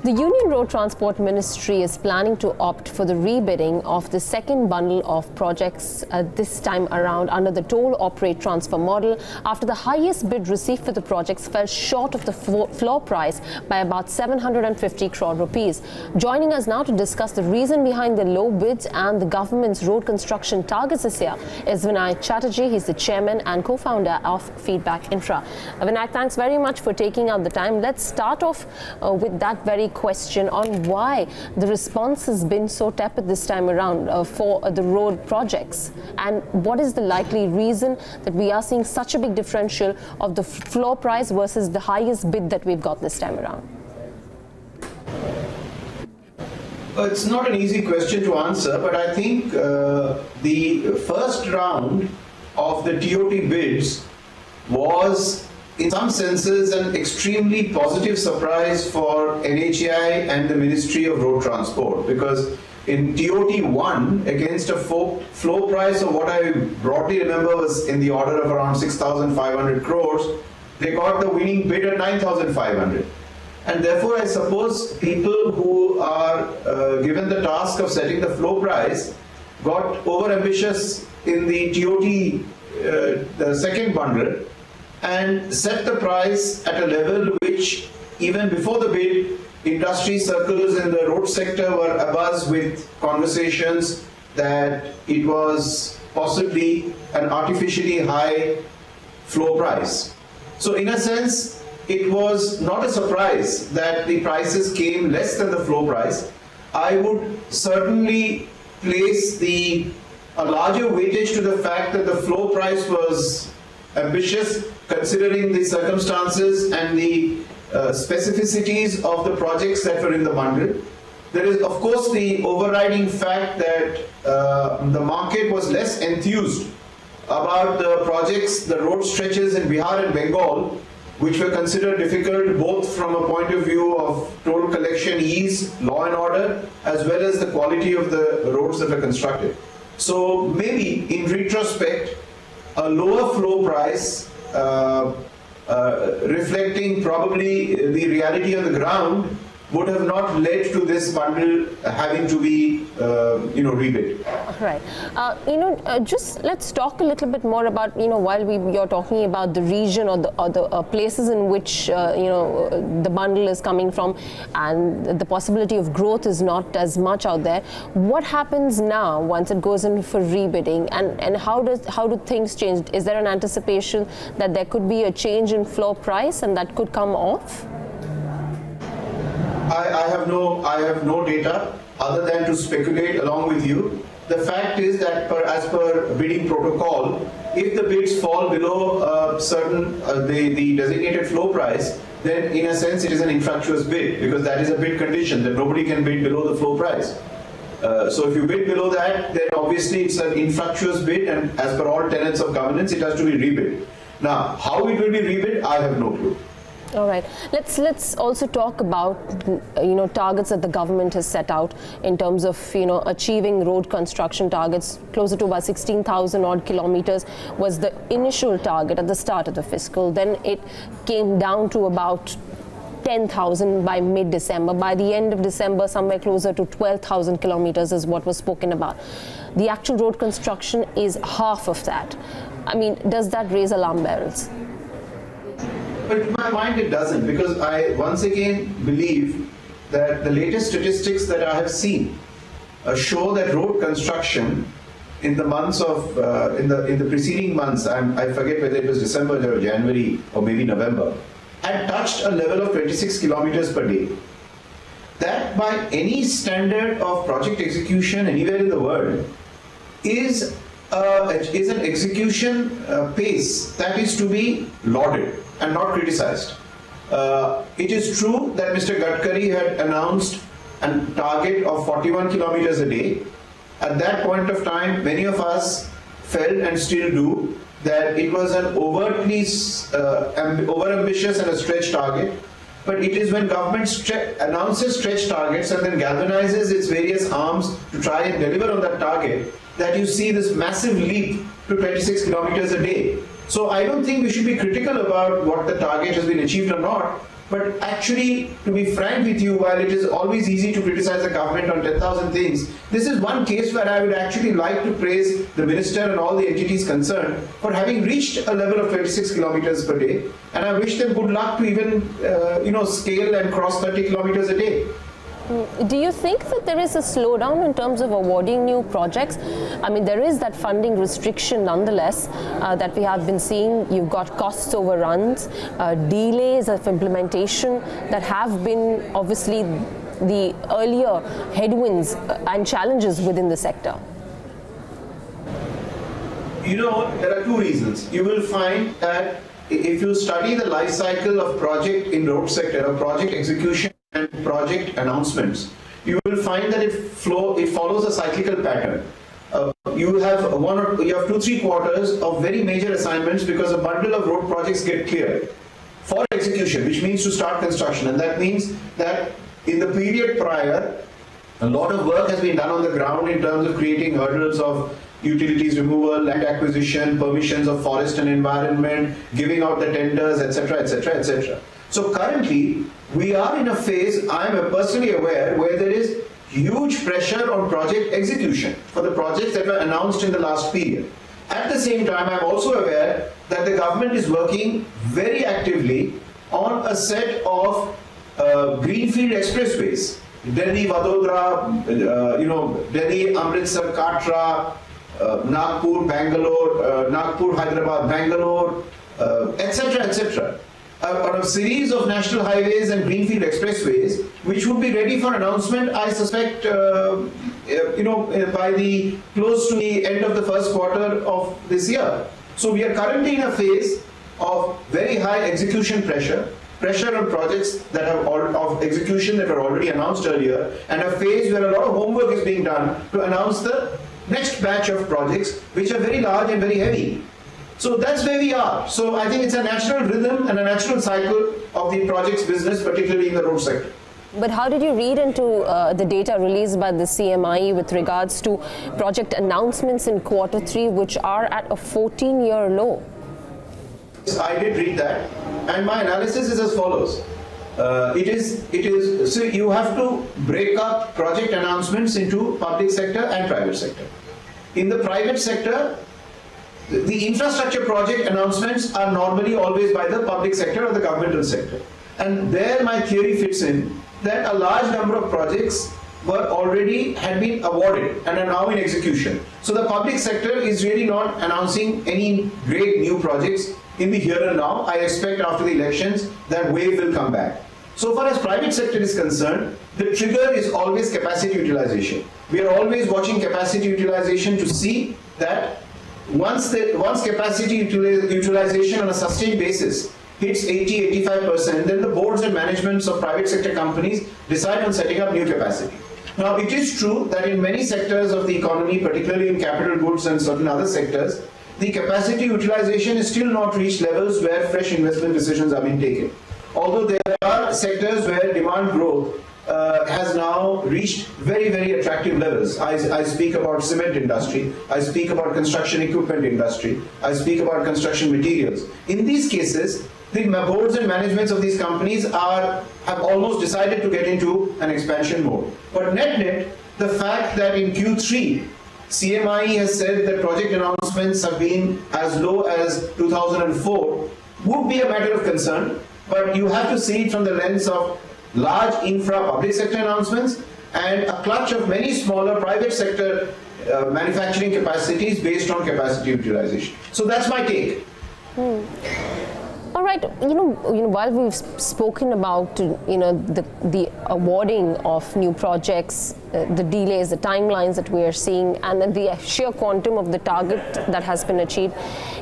The Union Road Transport Ministry is planning to opt for the rebidding of the second bundle of projects this time around under the toll operate transfer model after the highest bid received for the projects fell short of the floor price by about 750 crore rupees. Joining us now to discuss the reason behind the low bids and the government's road construction targets this year is Vinayak Chatterjee. He's the chairman and co-founder of Feedback Infra. Vinayak, thanks very much for taking out the time. Let's start off with that very question on why the response has been so tepid this time around for the road projects, and what is the likely reason that we are seeing such a big differential of the floor price versus the highest bid that we've got this time around? It's not an easy question to answer, but I think the first round of the TOT bids was in some senses an extremely positive surprise for NHAI and the Ministry of Road Transport, because in TOT 1 against a floor price of what I broadly remember was in the order of around 6,500 crores, they got the winning bid at 9,500. And therefore I suppose people who are given the task of setting the floor price got overambitious in the TOT the second bundle and set the price at a level which even before the bid, industry circles in the road sector were abuzz with conversations that it was possibly an artificially high floor price. So in a sense, it was not a surprise that the prices came less than the floor price. I would certainly place a larger weightage to the fact that the floor price was ambitious considering the circumstances and the specificities of the projects that were in the bundle. There is of course the overriding fact that the market was less enthused about the projects, the road stretches in Bihar and Bengal, which were considered difficult both from a point of view of toll collection ease, law and order, as well as the quality of the roads that were constructed. So maybe in retrospect, a lower floor price reflecting probably the reality on the ground would have not led to this bundle having to be, rebid. Right. Just let's talk a little bit more about, while you're talking about the region or the places in which, the bundle is coming from and the possibility of growth is not as much out there. What happens now once it goes in for rebidding, and how do things change? Is there an anticipation that there could be a change in floor price and that could come off? I have no data other than to speculate along with you. The fact is that as per bidding protocol, if the bids fall below the designated floor price, then in a sense it is an infractuous bid, because that is a bid condition that nobody can bid below the floor price. So if you bid below that, then obviously it's an infractuous bid, and as per all tenets of governance, it has to be rebid. Now, how it will be rebid, I have no clue. All right. Let's also talk about targets that the government has set out in terms of achieving road construction targets. Closer to about 16,000 odd kilometers was the initial target at the start of the fiscal. Then it came down to about 10,000 by mid-December. By the end of December, somewhere closer to 12,000 kilometers is what was spoken about. The actual road construction is half of that. I mean, does that raise alarm bells? But in my mind it doesn't, because I once again believe that the latest statistics that I have seen show that road construction in the months of in the preceding months, I forget whether it was December or January or maybe November, had touched a level of 26 kilometers per day. That by any standard of project execution anywhere in the world is an execution pace that is to be lauded and not criticized. It is true that Mr. Gadkari had announced a target of 41 kilometers a day. At that point of time, many of us felt, and still do, that it was an overtly overambitious and a stretch target. But it is when government announces stretch targets and then galvanizes its various arms to try and deliver on that target, that you see this massive leap to 26 kilometers a day. So I don't think we should be critical about what the target has been achieved or not. But actually, to be frank with you, while it is always easy to criticize the government on 10,000 things, this is one case where I would actually like to praise the minister and all the entities concerned for having reached a level of 26 kilometers per day. And I wish them good luck to even, scale and cross 30 kilometers a day. Do you think that there is a slowdown in terms of awarding new projects? I mean, there is that funding restriction nonetheless that we have been seeing. You've got cost overruns, delays of implementation that have been obviously the earlier headwinds and challenges within the sector. There are two reasons. You will find that if you study the life cycle of project in road sector or project execution and project announcements, you will find that it follows a cyclical pattern. You have 2-3 quarters of very major assignments because a bundle of road projects get cleared for execution, which means to start construction, and that means that in the period prior, a lot of work has been done on the ground in terms of creating hurdles of utilities removal, land acquisition, permissions of forest and environment, giving out the tenders, etc., etc., etc. So currently, we are in a phase, I am personally aware, where there is huge pressure on project execution for the projects that were announced in the last period. At the same time, I am also aware that the government is working very actively on a set of greenfield expressways. Delhi, Vadodara, Delhi, Amritsar, Katra, Nagpur, Bangalore, Nagpur, Hyderabad, Bangalore, etc., etc. On a series of national highways and greenfield expressways, which would be ready for announcement, I suspect, by the close to the end of the first quarter of this year. So we are currently in a phase of very high execution pressure on projects that have of execution that were already announced earlier, and a phase where a lot of homework is being done to announce the next batch of projects, which are very large and very heavy. So that's where we are. So I think it's a natural rhythm and a natural cycle of the projects business, particularly in the road sector. But how did you read into the data released by the CMI with regards to project announcements in Q3, which are at a 14-year low? I did read that, and my analysis is as follows. So you have to break up project announcements into public sector and private sector. In the private sector, the infrastructure project announcements are normally always by the public sector or the governmental sector. And there my theory fits in that a large number of projects had been awarded and are now in execution. So the public sector is really not announcing any great new projects in the here and now. I expect after the elections that wave will come back. So far as private sector is concerned, the trigger is always capacity utilization. We are always watching capacity utilization to see that once capacity utilization on a sustained basis hits 80-85%, then the boards and managements of private sector companies decide on setting up new capacity. Now, it is true that in many sectors of the economy, particularly in capital goods and certain other sectors, the capacity utilization is still not reached levels where fresh investment decisions are being taken. Although there are sectors where demand growth has now reached very, very attractive levels. I speak about cement industry, I speak about construction equipment industry, I speak about construction materials. In these cases, the boards and managements of these companies have almost decided to get into an expansion mode. But net, the fact that in Q3, CMI has said that project announcements have been as low as 2004 would be a matter of concern, but you have to see it from the lens of large infra public sector announcements and a clutch of many smaller private sector manufacturing capacities based on capacity utilization. So that's my take. All right, while we've spoken about, the awarding of new projects, the delays, the timelines that we are seeing, and then the sheer quantum of the target that has been achieved,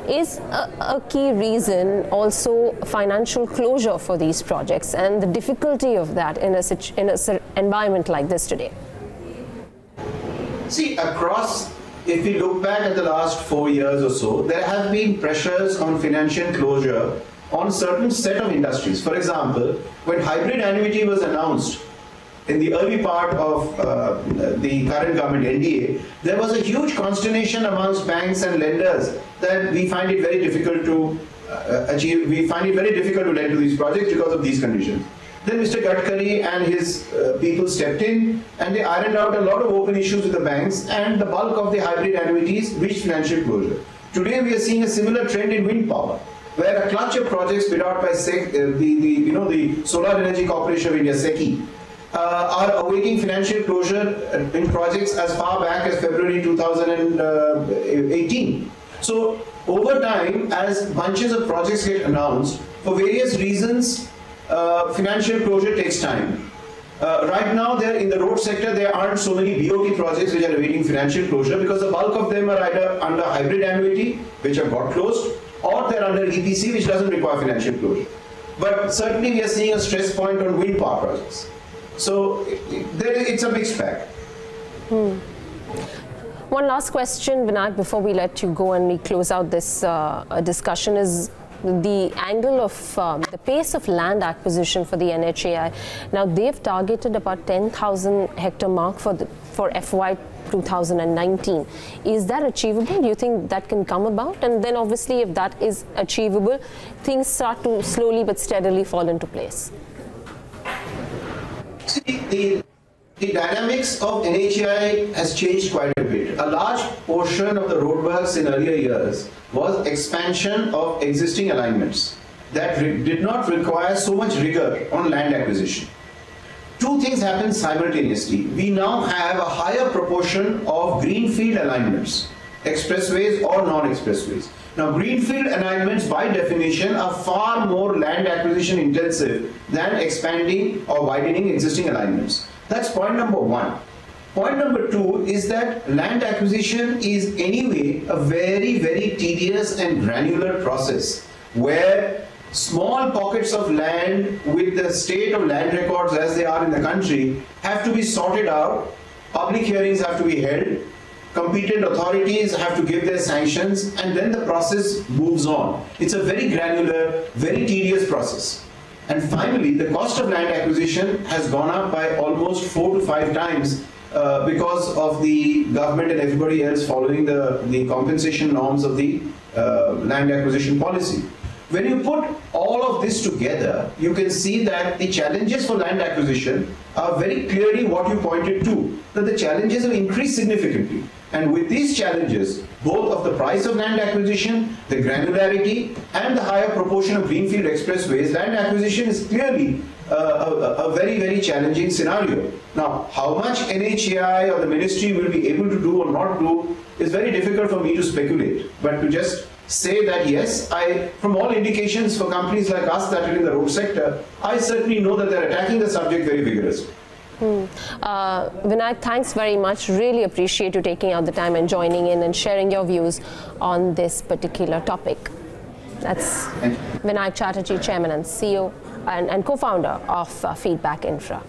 is a key reason also financial closure for these projects and the difficulty of that in an environment like this today? See, if we look back at the last 4 years or so, there have been pressures on financial closure on certain set of industries. For example, when hybrid annuity was announced in the early part of the current government NDA, there was a huge consternation amongst banks and lenders that we find it very difficult to achieve. We find it very difficult to lend to these projects because of these conditions. Then Mr. Gadkari and his people stepped in and they ironed out a lot of open issues with the banks, and the bulk of the hybrid annuities reached financial closure. Today we are seeing a similar trend in wind power, where a clutch of projects bid out by the Solar Energy Corporation of India, SECI, are awaiting financial closure in projects as far back as February 2018. So over time, as bunches of projects get announced, for various reasons, financial closure takes time. Right now, in the road sector, there aren't so many BOT projects which are awaiting financial closure because the bulk of them are either under hybrid annuity, which have got closed, or they're under EPC, which doesn't require financial closure. But certainly we are seeing a stress point on wind power projects. So it's a mixed bag. One last question, Vinayak, before we let you go and we close out this discussion, is the angle of the pace of land acquisition for the NHAI. Now they've targeted about 10,000 hectare mark for FY 2019. Is that achievable? Do you think that can come about? And then obviously if that is achievable, things start to slowly but steadily fall into place. See, the dynamics of NHAI has changed quite a bit. A large portion of the roadworks in earlier years was expansion of existing alignments that did not require so much rigor on land acquisition. Two things happen simultaneously. We now have a higher proportion of greenfield alignments, expressways or non-expressways. Now, greenfield alignments by definition are far more land acquisition intensive than expanding or widening existing alignments. That's point number one. Point number two is that land acquisition is anyway a very, very tedious and granular process where small pockets of land with the state of land records as they are in the country have to be sorted out, public hearings have to be held, competent authorities have to give their sanctions, and then the process moves on. It's a very granular, very tedious process. And finally, the cost of land acquisition has gone up by almost 4 to 5 times because of the government and everybody else following the compensation norms of the land acquisition policy. When you put all of this together, you can see that the challenges for land acquisition are very clearly what you pointed to, that the challenges have increased significantly. And with these challenges, both of the price of land acquisition, the granularity, and the higher proportion of greenfield expressways, land acquisition is clearly a very, very challenging scenario. Now, how much NHAI or the ministry will be able to do or not do is very difficult for me to speculate. But to just say that yes, from all indications for companies like us that are in the road sector, I certainly know that they're attacking the subject very vigorously. Vinayak, thanks very much. Really appreciate you taking out the time and joining in and sharing your views on this particular topic. That's Vinayak Chatterjee, Chairman and CEO and co-founder of Feedback Infra.